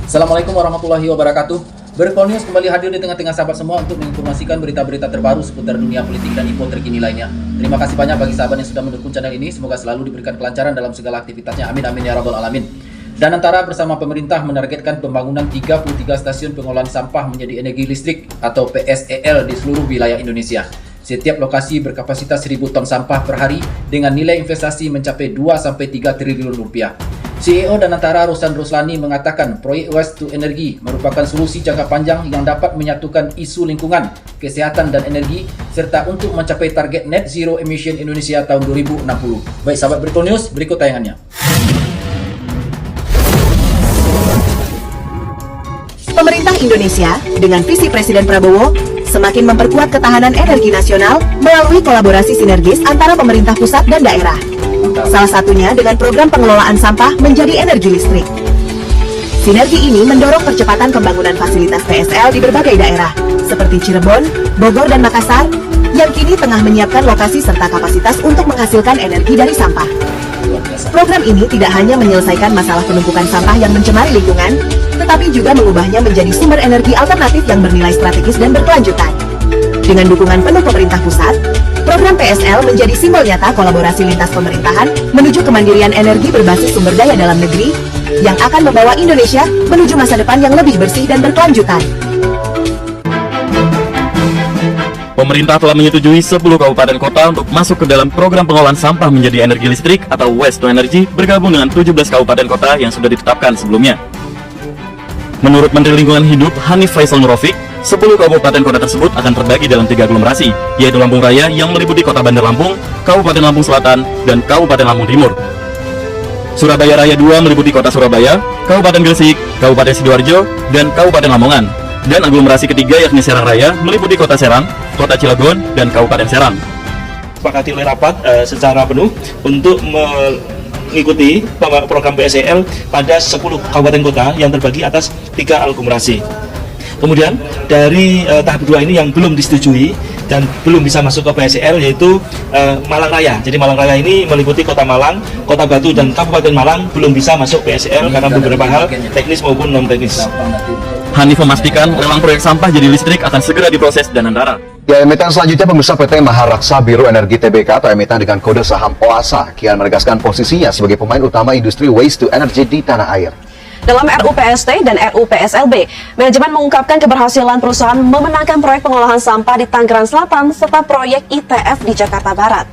Assalamualaikum warahmatullahi wabarakatuh. Berpol News kembali hadir di tengah-tengah sahabat semua untuk menginformasikan berita-berita terbaru seputar dunia politik dan info terkini lainnya. Terima kasih banyak bagi sahabat yang sudah mendukung channel ini. Semoga selalu diberikan kelancaran dalam segala aktivitasnya. Amin amin ya rabbal alamin. Dan antara bersama pemerintah menargetkan pembangunan 33 stasiun pengolahan sampah menjadi energi listrik atau PSEL di seluruh wilayah Indonesia. Setiap lokasi berkapasitas 1.000 ton sampah per hari dengan nilai investasi mencapai 2-3 triliun rupiah. CEO Danantara Ruslan Ruslani mengatakan proyek Waste to Energy merupakan solusi jangka panjang yang dapat menyatukan isu lingkungan, kesehatan dan energi serta untuk mencapai target net zero emission Indonesia tahun 2060. Baik sahabat Berpol News, berikut tayangannya. Pemerintah Indonesia dengan visi Presiden Prabowo semakin memperkuat ketahanan energi nasional melalui kolaborasi sinergis antara pemerintah pusat dan daerah. Salah satunya dengan program pengelolaan sampah menjadi energi listrik. Sinergi ini mendorong percepatan pembangunan fasilitas PSL di berbagai daerah, seperti Cirebon, Bogor, dan Makassar, yang kini tengah menyiapkan lokasi serta kapasitas untuk menghasilkan energi dari sampah. Program ini tidak hanya menyelesaikan masalah penumpukan sampah yang mencemari lingkungan, tetapi juga mengubahnya menjadi sumber energi alternatif yang bernilai strategis dan berkelanjutan. Dengan dukungan penuh pemerintah pusat, program PSL menjadi simbol nyata kolaborasi lintas pemerintahan menuju kemandirian energi berbasis sumber daya dalam negeri yang akan membawa Indonesia menuju masa depan yang lebih bersih dan berkelanjutan. Pemerintah telah menyetujui 10 kabupaten kota untuk masuk ke dalam program pengolahan sampah menjadi energi listrik atau Waste to Energy bergabung dengan 17 kabupaten kota yang sudah ditetapkan sebelumnya. Menurut Menteri Lingkungan Hidup Hanif Faisal Nurofik, 10 kabupaten kota tersebut akan terbagi dalam 3 aglomerasi, yaitu Lampung Raya yang meliputi kota Bandar Lampung, Kabupaten Lampung Selatan, dan Kabupaten Lampung Timur. Surabaya Raya 2 meliputi kota Surabaya, Kabupaten Gresik, Kabupaten Sidoarjo, dan Kabupaten Lamongan. Dan aglomerasi ketiga yakni Serang Raya meliputi kota Serang, kota Cilegon, dan Kabupaten Serang. Disepakati oleh rapat secara penuh untuk mengikuti program PSEL pada 10 kabupaten kota yang terbagi atas 3 aglomerasi. Kemudian dari tahap 2 ini yang belum disetujui dan belum bisa masuk ke PSEL yaitu Malang Raya. Jadi Malang Raya ini meliputi kota Malang, kota Batu, dan Kabupaten Malang belum bisa masuk PSEL karena beberapa hal teknis maupun non teknis. Hanif memastikan lelang proyek sampah jadi listrik akan segera diproses Danantara. Ya, emiten selanjutnya pemirsa PT Maharaksa Biro Energi Tbk atau emiten dengan kode saham OASA kian menegaskan posisinya sebagai pemain utama industri waste to energy di tanah air. Dalam RUU PST dan RUU PSLB, manajemen mengungkapkan keberhasilan perusahaan memenangkan proyek pengolahan sampah di Tangerang Selatan serta proyek ITF di Jakarta Barat.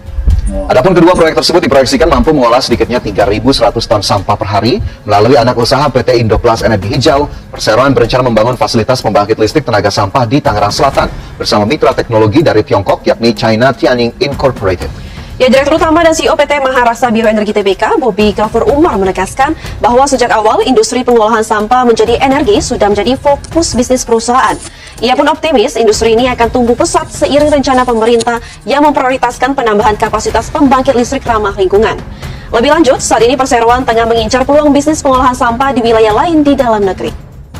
Adapun kedua proyek tersebut diproyeksikan mampu mengolah sedikitnya 3.100 ton sampah per hari melalui anak usaha PT Indoplas Energi Hijau. Perseroan berencana membangun fasilitas pembangkit listrik tenaga sampah di Tangerang Selatan bersama mitra teknologi dari Tiongkok yakni China Tianjin Incorporated. Ya, Direktur Utama dan CEO PT Maharaksa Biro Energi Tbk, Bobi Gafur Umar menegaskan bahwa sejak awal industri pengolahan sampah menjadi energi sudah menjadi fokus bisnis perusahaan. Ia pun optimis industri ini akan tumbuh pesat seiring rencana pemerintah yang memprioritaskan penambahan kapasitas pembangkit listrik ramah lingkungan. Lebih lanjut, saat ini perseroan tengah mengincar peluang bisnis pengolahan sampah di wilayah lain di dalam negeri.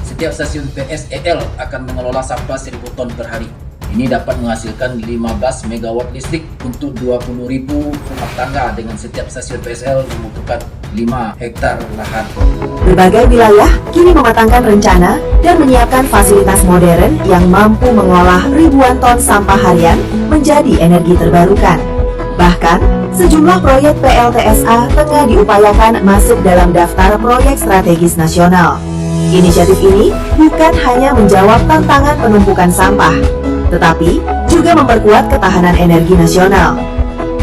Setiap stasiun PSEL akan mengelola sampah 1.000 ton per hari. Ini dapat menghasilkan 15 MW listrik untuk 20.000 rumah tangga dengan setiap stasiun PSL membutuhkan 5 hektar lahan. Berbagai wilayah kini mematangkan rencana dan menyiapkan fasilitas modern yang mampu mengolah ribuan ton sampah harian menjadi energi terbarukan. Bahkan, sejumlah proyek PLTSA tengah diupayakan masuk dalam daftar proyek strategis nasional. Inisiatif ini bukan hanya menjawab tantangan penumpukan sampah, tetapi juga memperkuat ketahanan energi nasional.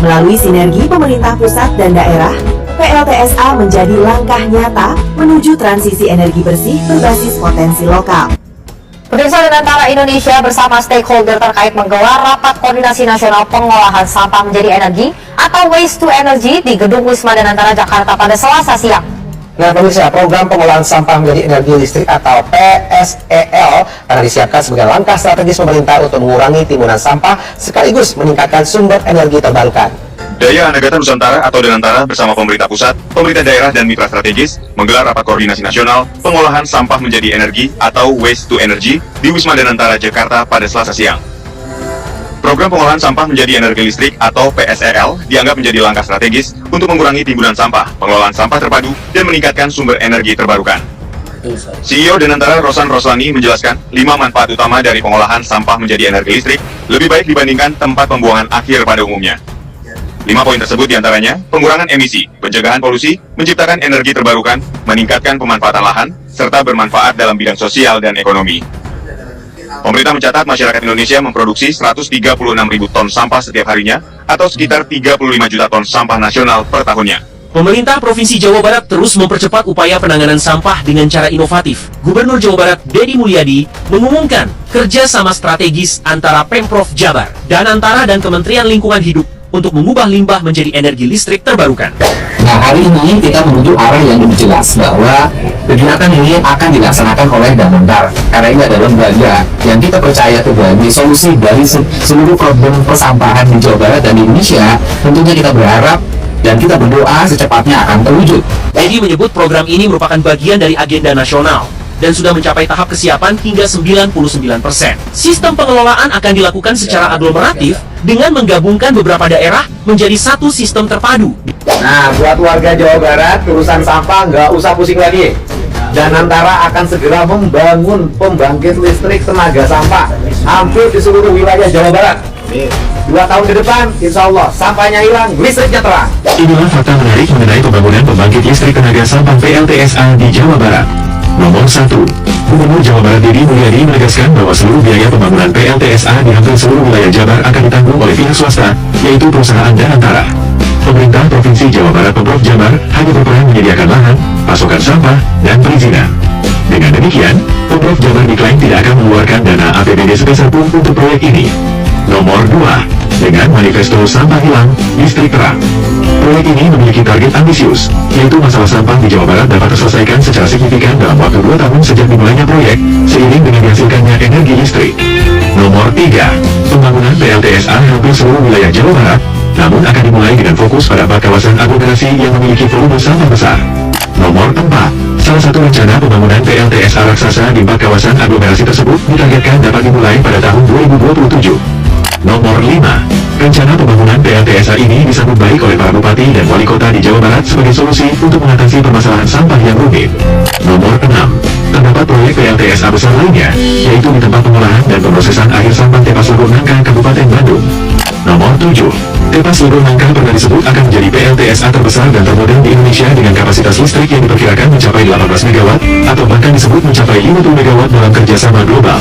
Melalui sinergi pemerintah pusat dan daerah, PLTSA menjadi langkah nyata menuju transisi energi bersih berbasis potensi lokal. Pemirsa, Danantara Indonesia bersama stakeholder terkait menggelar rapat koordinasi nasional pengolahan sampah menjadi energi atau Waste to Energy di Gedung Wisma Danantara Jakarta pada Selasa siang. Nah pemirsa, program pengolahan sampah menjadi energi listrik atau PSEL akan disiapkan sebagai langkah strategis pemerintah untuk mengurangi timbunan sampah sekaligus meningkatkan sumber energi terbarukan. Daya Anagata Nusantara atau Danantara bersama pemerintah pusat, pemerintah daerah dan mitra strategis menggelar rapat koordinasi nasional pengolahan sampah menjadi energi atau Waste to Energy di Wisma Danantara Jakarta pada Selasa siang. Program pengolahan sampah menjadi energi listrik atau PSEL dianggap menjadi langkah strategis untuk mengurangi timbunan sampah, pengelolaan sampah terpadu, dan meningkatkan sumber energi terbarukan. Betul sekali. CEO Danantara Rosan Roslani menjelaskan 5 manfaat utama dari pengolahan sampah menjadi energi listrik lebih baik dibandingkan tempat pembuangan akhir pada umumnya. 5 poin tersebut diantaranya pengurangan emisi, pencegahan polusi, menciptakan energi terbarukan, meningkatkan pemanfaatan lahan, serta bermanfaat dalam bidang sosial dan ekonomi. Pemerintah mencatat masyarakat Indonesia memproduksi 136.000 ton sampah setiap harinya atau sekitar 35 juta ton sampah nasional per tahunnya. Pemerintah Provinsi Jawa Barat terus mempercepat upaya penanganan sampah dengan cara inovatif. Gubernur Jawa Barat, Deddy Mulyadi, mengumumkan kerjasama strategis antara Pemprov Jabar, Danantara dan Kementerian Lingkungan Hidup untuk mengubah limbah menjadi energi listrik terbarukan. Nah, hari ini kita menuju arah yang lebih jelas bahwa kegiatan ini akan dilaksanakan oleh Danantara karena ini adalah lembaga yang kita percaya sebagai solusi dari seluruh problem persampahan di Jawa Barat dan Indonesia. Tentunya kita berharap dan kita berdoa secepatnya akan terwujud. Deddy menyebut program ini merupakan bagian dari agenda nasional dan sudah mencapai tahap kesiapan hingga 99%. Sistem pengelolaan akan dilakukan secara aglomeratif dengan menggabungkan beberapa daerah menjadi satu sistem terpadu. Nah, buat warga Jawa Barat, urusan sampah nggak usah pusing lagi. Danantara akan segera membangun pembangkit listrik tenaga sampah hampir di seluruh wilayah Jawa Barat. 2 tahun ke depan, insya Allah sampahnya hilang, listriknya terang. Inilah fakta menarik mengenai pembangunan pembangkit listrik tenaga sampah PLTSA di Jawa Barat. Nomor 1. Gubernur Jawa Barat Deddy Mulyadi menegaskan bahwa seluruh biaya pembangunan PLTSA di hampir seluruh wilayah Jabar akan ditanggung oleh pihak swasta, yaitu perusahaan Danantara. Pemerintah Provinsi Jawa Barat Pemprov Jabar hanya berperan menyediakan lahan, pasokan sampah, dan perizinan. Dengan demikian, Pemprov Jabar diklaim tidak akan mengeluarkan dana APBD sebesar pun untuk proyek ini. Nomor 2. Dengan manifesto sampah hilang, listrik terang. Proyek ini memiliki target ambisius, yaitu masalah sampah di Jawa Barat dapat terselesaikan secara signifikan dalam waktu 2 tahun sejak dimulainya proyek, seiring dengan dihasilkannya energi listrik. Nomor 3. Pembangunan PLTSA hampir seluruh wilayah Jawa Barat, namun akan dimulai dengan fokus pada 4 kawasan aglomerasi yang memiliki volume sampah besar. Nomor 4. Salah satu rencana pembangunan PLTSA raksasa di 4 kawasan aglomerasi tersebut ditargetkan dapat dimulai pada tahun 2027. Nomor 5. Rencana pembangunan PLTSA ini disambut baik oleh para bupati dan wali kota di Jawa Barat sebagai solusi untuk mengatasi permasalahan sampah yang rumit. Nomor 6. Terdapat proyek PLTSA besar lainnya, yaitu di tempat pengolahan dan pemrosesan akhir sampah Tepas Lugur Nangka, Kabupaten Bandung. Nomor 7. Tepas Lugur Nangka pernah disebut akan menjadi PLTSA terbesar dan termodern di Indonesia dengan kapasitas listrik yang diperkirakan mencapai 18 MW atau bahkan disebut mencapai 50 MW dalam kerjasama global.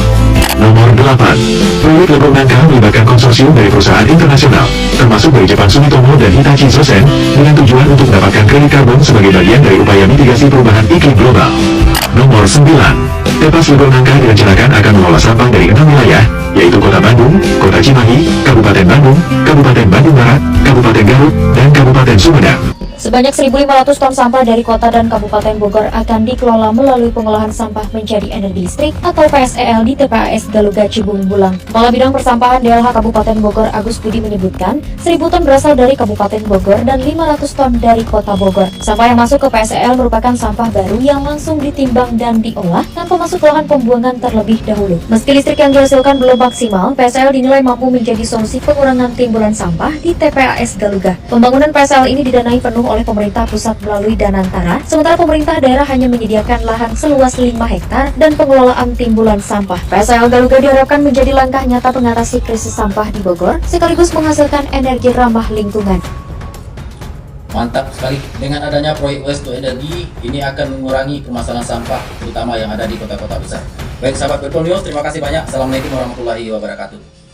Nomor 8. Proyek Lugur Nangka melibatkan konsorsium dari perusahaan internasional, termasuk dari Jepang Sumitomo dan Hitachi Zosen, dengan tujuan untuk mendapatkan kredit karbon sebagai bagian dari upaya mitigasi perubahan iklim global. Nomor 9. Tepas Lugur Nangka direncanakan akan mengolah sampah dari 6 wilayah, yaitu Kota Bandung, Kota Cimahi, Kabupaten Bandung, Kabupaten Bandung Barat, Kabupaten Garut, dan Kabupaten Sumedang. Sebanyak 1.500 ton sampah dari kota dan Kabupaten Bogor akan dikelola melalui pengolahan sampah menjadi energi listrik atau PSEL di TPAS Galuga Cibung Bulang. Kepala Bidang Persampahan DLH Kabupaten Bogor Agus Budi menyebutkan 1.000 ton berasal dari Kabupaten Bogor dan 500 ton dari Kota Bogor. Sampah yang masuk ke PSEL merupakan sampah baru yang langsung ditimbang dan diolah tanpa masuk ke lahan pembuangan terlebih dahulu. Meski listrik yang dihasilkan belum maksimal, PSEL dinilai mampu menjadi solusi pengurangan timbulan sampah di TPAS Galuga. Pembangunan PSEL ini didanai penuh oleh pemerintah pusat melalui Danantara, sementara pemerintah daerah hanya menyediakan lahan seluas 5 hektar dan pengelolaan timbulan sampah. PSEL Galuga diharapkan menjadi langkah nyata mengatasi krisis sampah di Bogor, sekaligus menghasilkan energi ramah lingkungan. Mantap sekali. Dengan adanya proyek Waste to Energy, ini akan mengurangi permasalahan sampah, terutama yang ada di kota-kota besar. Baik sahabat Berpol News, terima kasih banyak. Assalamualaikum warahmatullahi wabarakatuh.